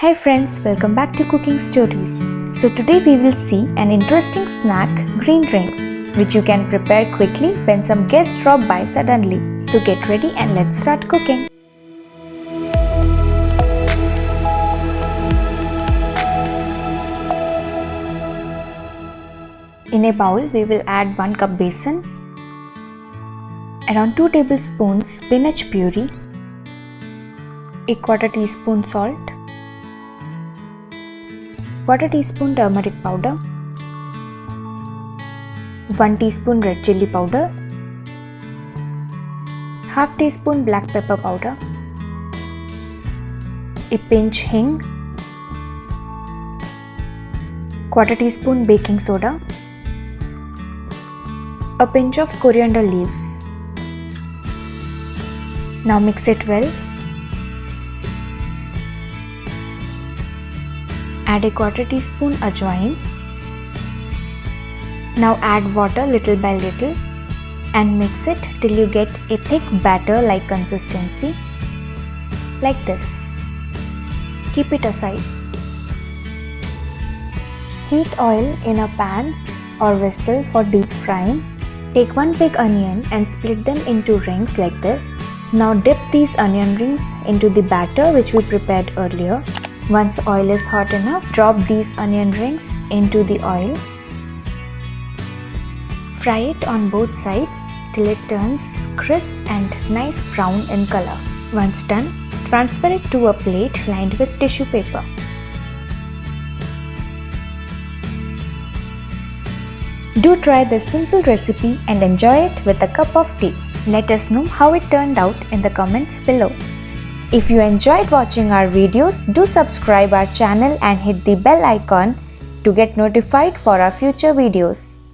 Hi friends, welcome back to Cooking Stories. So today we will see an interesting snack, green drinks, which you can prepare quickly when some guests drop by suddenly. So get ready and let's start cooking. In a bowl, we will add 1 cup besan, around 2 tablespoons spinach puree, a quarter teaspoon salt, quarter teaspoon turmeric powder, 1 teaspoon red chilli powder, half teaspoon black pepper powder, a pinch hing, quarter teaspoon baking soda, a pinch of coriander leaves. Now mix it well. Add a quarter teaspoon Ajwain. Now add water little by little and mix it till you get a thick batter-like consistency, like this. Keep it aside. Heat oil in a pan or vessel for deep frying. Take 1 big onion and split them into rings like this. Now dip these onion rings into the batter which we prepared earlier. Once oil is hot enough, drop these onion rings into the oil. Fry it on both sides till it turns crisp and nice brown in color. Once done, transfer it to a plate lined with tissue paper. Do try this simple recipe and enjoy it with a cup of tea. Let us know how it turned out in the comments below. If you enjoyed watching our videos, do subscribe our channel and hit the bell icon to get notified for our future videos.